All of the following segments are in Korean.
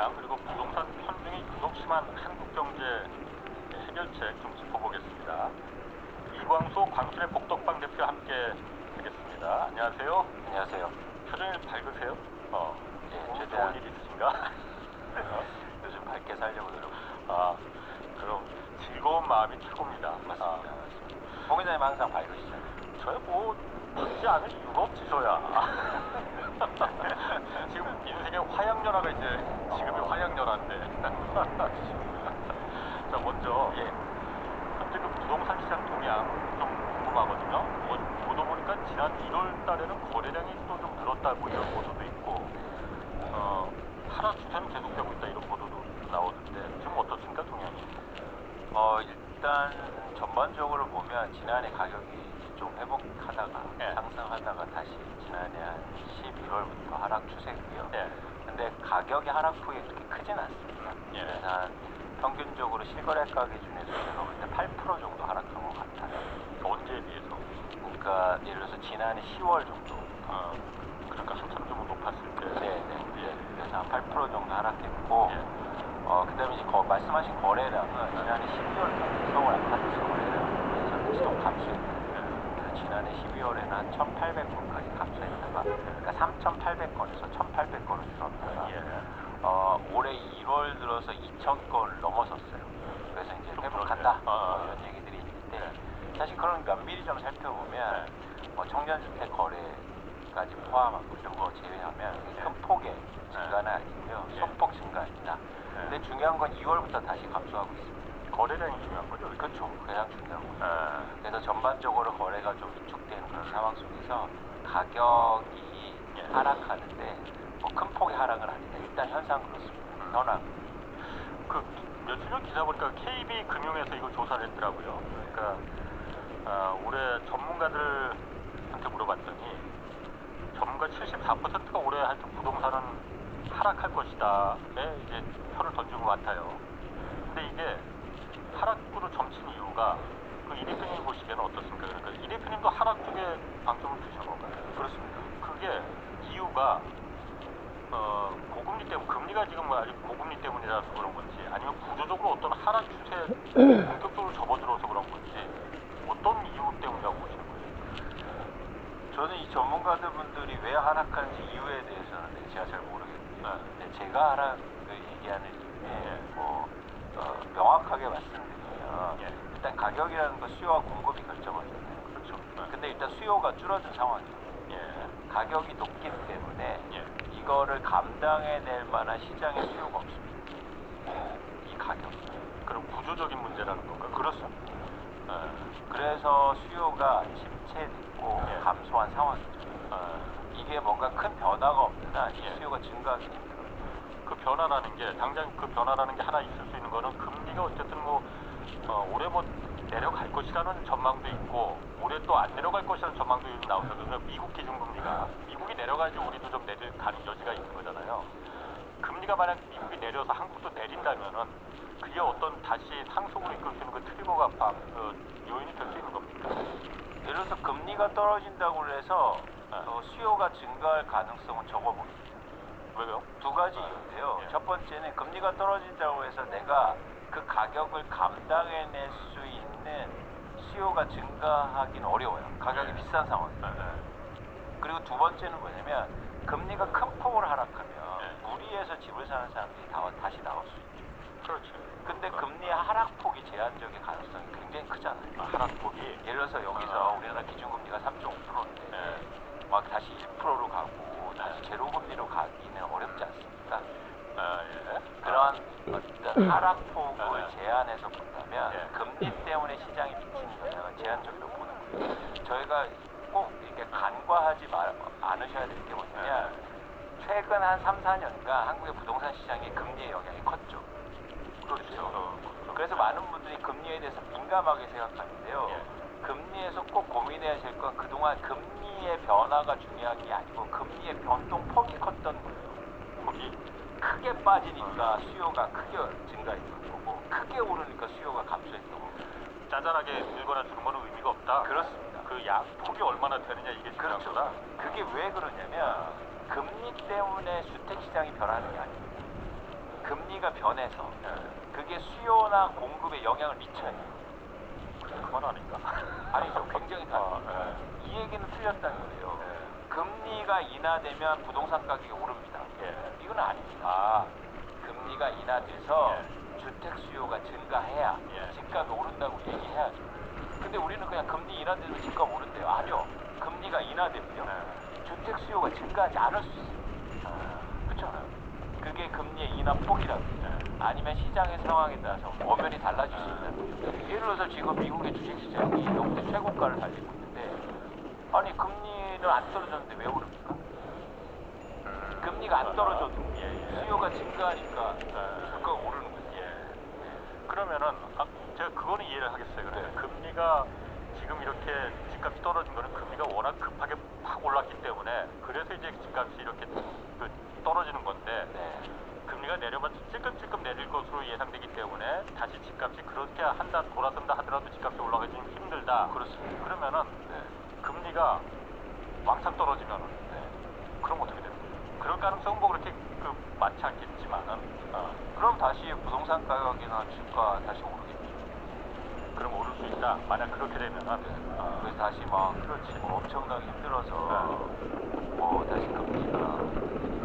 동향 그리고 부동산 편중이 유독 심한 한국 경제 해결책 좀 짚어보겠습니다. 이광수 광순의 복덕방 대표와 함께 하겠습니다. 안녕하세요. 안녕하세요. 표정이 밝으세요? 예, 오늘 최대한 좋은 일 있으신가? 요즘 밝게 살려고 노력. 아, 그럼 즐거운 마음이 최고입니다. 맞습니다. 홍 기자님 항상 밝으시잖아요. 저야 뭐 밝지 않을 이유가 없지 저야. 지금 인생의 화양연화가 이제 지금이 화양연화인데. 자 먼저 현재 그 부동산 시장 동향 좀 궁금하거든요. 뭐 보도 보니까 지난 1월 달에는 거래량이 또 좀 늘었다고 이런 보도도 있고 하락 추세는 계속되고 있다 이런 보도도 나오는데 지금 어떻습니까 동향이? 일단 전반적으로 보면 지난해 가격이 좀 회복하다가 상승하다가 다시 지난해 한 11월부터 하락 추세고요. 근데 가격의 하락폭이 그렇게 크진 않습니다. 그래서 한 평균적으로 실거래 가격 기준에서 제가 볼 때 8% 정도 하락한 것 같아요. 언제에 비해서? 그러니까 예를 들어서 지난해 10월 정도. 그러니까 한참 좀 높았을 때. 네. 그래서 한 8% 정도 하락했고, 그다음에 이제 말씀하신 거래량은 지난해 12월까지 서울 아파트 거래량에서 좀 감소했거든요. 그래서 지난해 12월에는 한 1,800건까지 감소했다가, 그러니까 3,800건에서 1,800건으로 줄었다가, 올해 1월 들어서 2,000건을 넘어섰어요. 그래서 이제 회복한다 이런 얘기들이 있는데, 사실 그런 면밀히 좀 살펴보면 청년주택 거래까지 포함하고 이런 거 제외하면 큰 폭의 증가는 아니고요. 소폭 증가입니다. 근데 중요한 건 2월부터 다시 감소하고 있습니다. 거래량이 중요한 거죠? 그렇죠. 가장 중요한 거죠. 그래서 전반적으로 거래가 좀 위축되는 그런 상황 속에서 가격이 하락하는데 큰 폭의 하락은 아니다. 일단 현상 그렇습니다. 현황. 며칠 전 기사 보니까 KB금융에서 이거 조사를 했더라고요. 그러니까 올해 전문가들한테 물어봤더니 전문가 74%가 올해 하여튼 부동산은 하락할 것이다에 이제 표를 던진 것 같아요. 근데 이게 하락으로 점친 이유가 그 이 대표님 보시기에는 어떻습니까? 그러니까 이 대표님도 하락 쪽에 방점을 두신 건가요? 그렇습니다. 그게 이유가 고금리 때문에 금리가 지금 아직 고금리 때문이라서 그런 건지 아니면 구조적으로 어떤 하락 추세에 본격적으로 접어들어서 그런 건지 어떤 이유 때문이라고 보시는 거예요? 저는 이 전문가들 분들이 왜 하락하는지 이유에 대해서는 제가 잘 모르겠고요. 근데 제가 하락을 얘기하는 이유에 명확하게 말씀드리면 일단 가격이라는 건 수요와 공급이 결정하잖아요. 그렇죠. 근데 일단 수요가 줄어든 상황이에요. 가격이 높기 때문에 이거를 감당해낼 만한 시장의 수요가 없습니다. 이 가격. 그럼 구조적인 문제라는 건가? 그렇습니다. 그래서 수요가 침체됐고 감소한 상황이죠. 이게 뭔가 큰 변화가 없는 한 이 수요가 증가하기 힘들어요. 그 변화라는 게 당장 그 변화라는 게 하나 있을 수 있는 거는 금리가 어쨌든 올해 내려갈 것이라는 전망도 있고 올해 또 안 내려갈 것이라는 전망도 나오죠. 그러니까 미국 기준금리가 미국이 내려가야지 우리도 좀 내릴 가는 여지가 있는 거잖아요. 금리가 만약 미국이 내려서 한국도 내린다면은 그게 어떤 다시 상승으로 이끌 수 있는 그 트리거가 요인이 될 수 있는 겁니까? 예를 들어서 금리가 떨어진다고 해서 수요가 증가할 가능성은 적어 보입니다. 왜요? 두 가지 이유인데요. 첫 번째는 금리가 떨어진다고 해서 내가 그 가격을 감당해낼 수 있는 수요가 증가하기는 어려워요. 가격이 비싼 상황이에요. 그리고 두 번째는 뭐냐면 금리가 큰 폭으로 하락하면 무리해서 집을 사는 사람들이 다시 나올 수 있죠. 그렇죠. 근데 금리 하락폭이 제한적인 가능성이 굉장히 크잖아요. 하락폭이 예를 들어서 여기서 우리나라 기준금리가 3.5%인데 막 다시 1%로 가고 다시 제로금리로 가기는 어렵지 않습니까? 그런 어떤 하락폭을 제한해서 본다면 금리 때문에 시장이 미치는 영향은 제한적이라고 보는 거예요. 저희가 꼭 이렇게 간과하지 않으셔야 될 게 뭐냐면 최근 한 3, 4년간 한국의 부동산 시장에 금리의 영향이 컸죠. 그렇죠. 그래서 많은 분들이 금리에 대해서 민감하게 생각하는데요. 금리에서 꼭 고민해야 될 건 그동안 금리의 변화가 중요한 게 아니고 금리의 변동폭이 컸던 거예요. 폭이 크게 빠지니까 수요가 크게 증가했던 거고 크게 오르니까 수요가 감소했던 거고. 짜잘하게 밀거나 주는 거는 의미가 없다. 그렇습니다. 그 폭이 얼마나 되느냐 이게 중요한 그렇죠. 거다. 그게 왜 그러냐면 금리 때문에 주택 시장이 변하는 게 아닙니다. 금리가 변해서 그게 수요나 공급에 영향을 미쳐요. 그건 아닌가? 아니죠. 굉장히 다릅니다. 이 얘기는 틀렸다는 거예요. 금리가 인하되면 부동산 가격이 오릅니다. 이건 아닙니다. 금리가 인하돼서 주택 수요가 증가해야 집값이 오른다고 얘기해야죠. 근데 우리는 그냥 금리 인하되면 집값 오른대요. 아니요. 금리가 인하되면요. 주택 수요가 증가하지 않을 수 있어요. 그렇잖아요. 그게 금리의 인하 폭이라고. 아니면 시장의 상황에 따라서 엄연히 달라질 수 있다는 거죠. 예를 들어서 지금 미국의 주식시장이 역대 최고가를 달리고 있는데 아니 금리는 안 떨어졌는데 왜 오릅니까? 금리가 안 떨어져도 수요가 증가하니까 주가가 오르는 거죠. 그러면은 제가 그거는 이해를 하겠어요. 그러니까 금리가 지금 이렇게 집값이 떨어진 거는 금리가 워낙 급하게 팍 올랐기 때문에 그래서 이제 집값이 이렇게 떨어지는 건데 금리가 내려봐도 찔끔찔끔 내릴 것으로 예상되기 때문에 다시 집값이 그렇게 한다 돌아선다 하더라도 집값이 올라가기 좀 힘들다. 그렇습니다. 그러면은 금리가 왕창 떨어지면은 그럼 어떻게 됩니까? 그럴 가능성은 뭐 그렇게 많지 않겠지만은 그럼 다시 부동산 가격이나 주가 다시 오르겠죠. 그럼 오를 수 있다. 만약 그렇게 되면은 그래서 다시 막 그렇지. 엄청나게 힘들어서 뭐 다시 금리가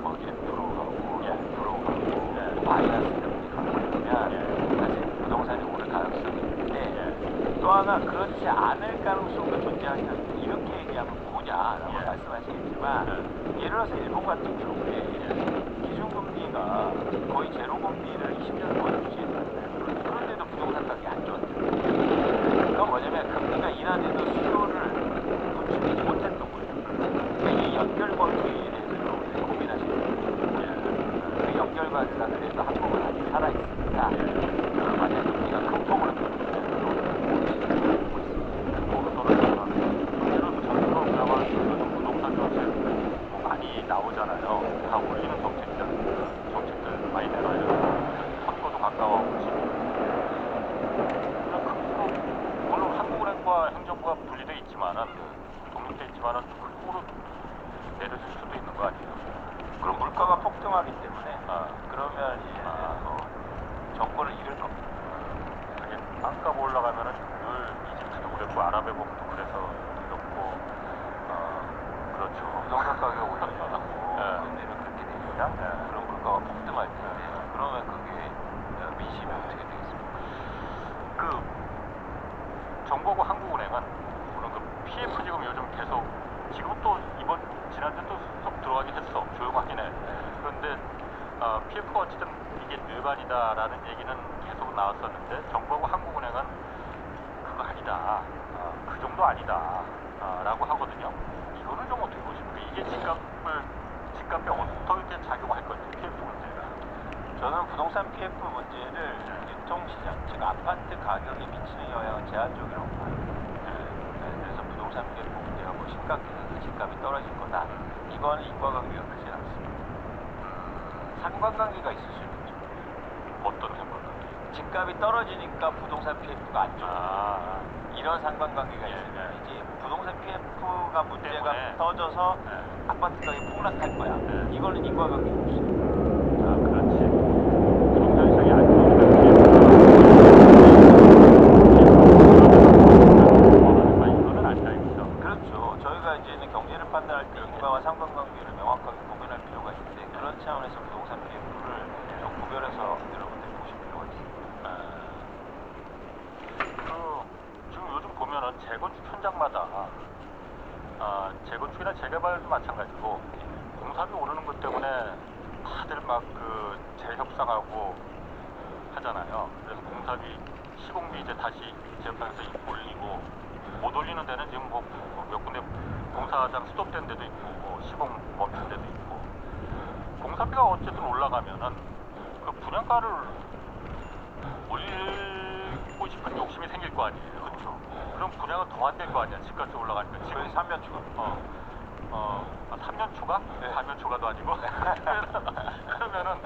뭐 1% 가고 2% 가고 마이너스 금리가 그러면 다시 부동산이 오를 가능성이 있는데 또 하나 그렇지 않을 가능성도 존재하지 않습니다. 이렇게 얘기하면 뭐냐라고 말씀하시겠지만 예를 들어서 일본 같은 경우에 기준금리가 거의 제로금리를 20년 동안 유지했잖아요. 그런데도 부동산 가격이 안 좋았대요. 그건 뭐냐면 금리가 인하돼도 수요를 구축하지 못했던 거예요. 그러니까 이 연결관계에 대해서 여러분들이 고민하시는 거예요. 그 연결관계가 그래서 한국은 아직 살아있습니다. 만약 금리가 큰 폭으로 부동산 정책 뭐 많이 나오잖아요. 다 올리는 정책들 많이 내놔요. 선거도 가까워오고 지금. 물론 한국은행과 행정부가 분리돼 있지만은 독립돼 있지만은 극으로 내려질 수도 있는 거 아니에요? 그럼 물가가 폭등하기 때문에 그러면 이제 정권을 잃을 겁니다. 하긴 땅값 올라가면은 늘 이집트도 그랬고 아랍에공도 그래서 그렇고 그렇죠. 부동산 가격 올라가고 내면 그렇게 됩니다. 그럼 물가가 폭등할 텐데 그러면 그게 민심이 어떻게 되겠습니까? 그 정부하고 한국은행은 물론 그 PF 지금 요즘 계속 지금 또 이번 지난주 또 쏙 들어가긴 했어. 조용하긴 해. 그런데 PF가 어쨌든 이게 뇌관이다라는 얘기는 계속 나왔었는데 정부하고 한국은행은 그거 아니다. 그 정도 아니다. 라고 하거든요. 이거는 좀 어떻게 보십니까? 이게 집값에 어떻게 작용할 건지 PF 문제가. 저는 부동산 PF 문제를 유통시장, 즉 아파트 가격에 미치는 영향은 제한적이라고 봐요. 그래서 부동산 PF 문제가 뭐 심각해서 집값이 떨어질 거다. 이거는 인과관계가 크지 않습니다. 상관관계가 있을 수 있죠. 어떤 상관관계? 집값이 떨어지니까 부동산 PF가 안 좋다. 이런 상관관계가 있는 거지. 부동산 PF가 문제가 때문에. 터져서 아파트 가격이 폭락할 거야. 이거는 인과관계 없어요. 그렇지. 부동산 시장이 안 좋으니까 이거는 아니다 이거죠. 그렇죠. 저희가 이제는 경제를 판단할 때 인과와 상관관계를 명확하게 구분할 필요가 있는데 그런 차원에서 부동산 PF를 좀 구별해서 여러분들이 보실 필요가 있습니다. 지금 요즘 보면은 재건축 현장마다 재건축이나 재개발도 마찬가지고 공사비 오르는 것 때문에 다들 막 재협상하고 하잖아요. 그래서 공사비 시공비 이제 다시 재협상해서 올리고 못 올리는 데는 지금 뭐 몇 군데 공사장 스톱된 데도 있고 뭐 시공 멈춘 데도 있고 공사비가 어쨌든 올라가면은 그 분양가를 올리고 싶은 욕심이 생길 거 아니에요. 그렇죠. 그럼 분양은 더 안 될 거 아니야. 집값이 올라가니까. 지금 3년 추가. 3년 초과? 네. 4년 초과도 아니고. 그러면은